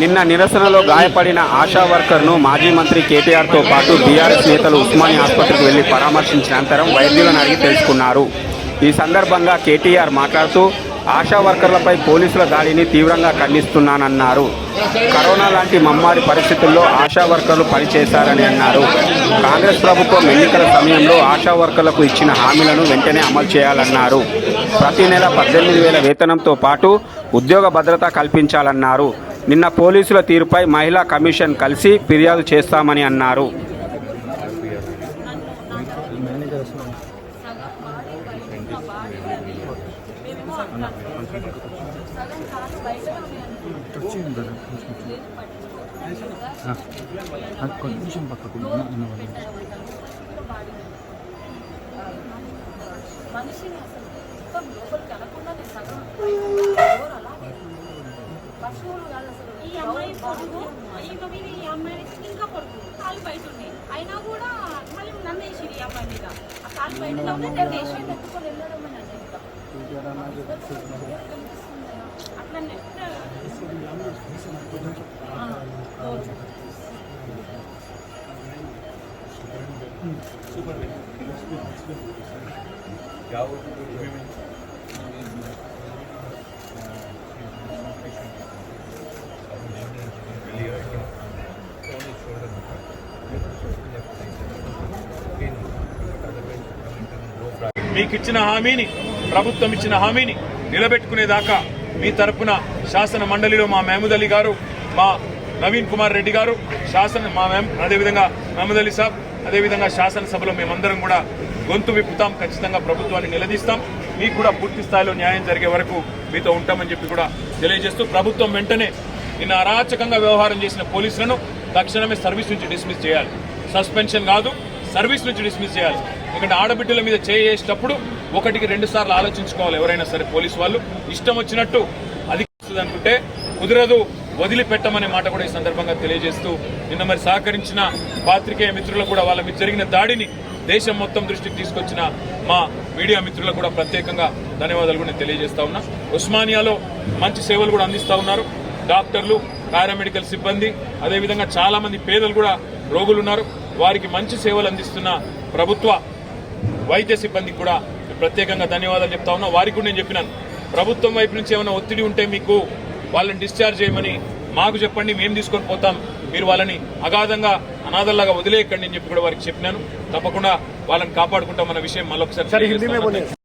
నిన్న నిరసనలో గాయపడిన ఆశా వర్కర్ను మాజీ మంత్రి కేటీఆర్తో పాటు బీఆర్ఎస్ నేతలు ఉస్మానియా ఆసుపత్రికి వెళ్లి పరామర్శించిన అనంతరం వైద్యులను అడిగి తెలుసుకున్నారు. ఈ సందర్భంగా కేటీఆర్ మాట్లాడుతూ ఆశా వర్కర్లపై పోలీసుల దాడిని తీవ్రంగా ఖండిస్తున్నానన్నారు. కరోనా లాంటి మమ్మారి పరిస్థితుల్లో ఆశా వర్కర్లు పనిచేశారని అన్నారు. కాంగ్రెస్ ప్రభుత్వం ఎన్నికల సమయంలో ఆశా వర్కర్లకు ఇచ్చిన హామీలను వెంటనే అమలు చేయాలన్నారు. ప్రతి నెల 18,000 వేతనంతో పాటు ఉద్యోగ భద్రత కల్పించాలన్నారు. నిన్న పోలీసుల తీరుపై మహిళా కమిషన్ కలిసి ఫిర్యాదు చేస్తామని అన్నారు. కొంచెం పక్కకు మనిషిని అసలు మొత్తం లోపలికి అనకుండానే సగం పశువులు కాదు అసలు. ఈ అమ్మాయి పొడుగు ఈ అమ్మాయి ఇంకా పొడుగు కాలు బయట ఉన్నాయి అయినా కూడా మళ్ళీ నన్ను వేసి ఈ అమ్మాయి మీద ఆ కాలు బయట వేసి ఎత్తుకొని వెళ్ళడం అని అంటే అట్లనే మీకు ఇచ్చిన హామీని, ప్రభుత్వం ఇచ్చిన హామీని నిలబెట్టుకునేదాకా మీ తరపున శాసన మండలిలో మా మహమూద్ అలీ గారు, మా నవీన్ కుమార్ రెడ్డి గారు, అదేవిధంగా మహమూద్ అలీ సాబ్, అదేవిధంగా శాసనసభలో మేమందరం కూడా గొంతు విప్పుతాం. ఖచ్చితంగా ప్రభుత్వాన్ని నిలదీస్తాం. మీకు కూడా పూర్తి స్థాయిలో న్యాయం జరిగే వరకు మీతో ఉంటామని చెప్పి కూడా తెలియజేస్తూ, ప్రభుత్వం వెంటనే నిన్న అరాచకంగా వ్యవహారం చేసిన పోలీసులను తక్షణమే సర్వీస్ నుంచి డిస్మిస్ చేయాలి. సస్పెన్షన్ కాదు, సర్వీస్ నుంచి డిస్మిస్ చేయాలి. ఎందుకంటే ఆడబిడ్డల మీద చేసేటప్పుడు 1-2 సార్లు ఆలోచించుకోవాలి. ఎవరైనా సరే పోలీసు వాళ్ళు ఇష్టం వచ్చినట్టు అది అనుకుంటే కుదరదు, వదిలిపెట్టమనే మాట కూడా ఈ సందర్భంగా తెలియజేస్తూ, నిన్న మరి సహకరించిన పాత్రికేయ మిత్రులకు కూడా వాళ్ళ మీద జరిగిన దాడిని దేశం మొత్తం దృష్టికి తీసుకొచ్చిన మా మీడియా మిత్రులకు కూడా ప్రత్యేకంగా ధన్యవాదాలు కూడా నేను తెలియజేస్తా ఉన్నా. ఉస్మానియాలో మంచి సేవలు కూడా అందిస్తా ఉన్నారు. డాక్టర్లు, పారామెడికల్ సిబ్బంది, అదేవిధంగా చాలా మంది పేదలు కూడా రోగులు ఉన్నారు. వారికి మంచి సేవలు అందిస్తున్న ప్రభుత్వ వైద్య సిబ్బందికి కూడా ప్రత్యేకంగా ధన్యవాదాలు చెప్తా ఉన్నా. వారికి కూడా నేను చెప్పినాను, ప్రభుత్వం వైపు నుంచి ఏమైనా ఒత్తిడి ఉంటే మీకు వాళ్ళని డిశ్చార్జ్ చేయమని మాకు చెప్పండి, మేము తీసుకొని పోతాం, మీరు వాళ్ళని అగాధంగా అనాథల్లాగా వదిలేయకండి అని చెప్పి కూడా వారికి చెప్పినాను. తప్పకుండా వాళ్ళని కాపాడుకుంటామన్న విషయం మళ్ళొకసారి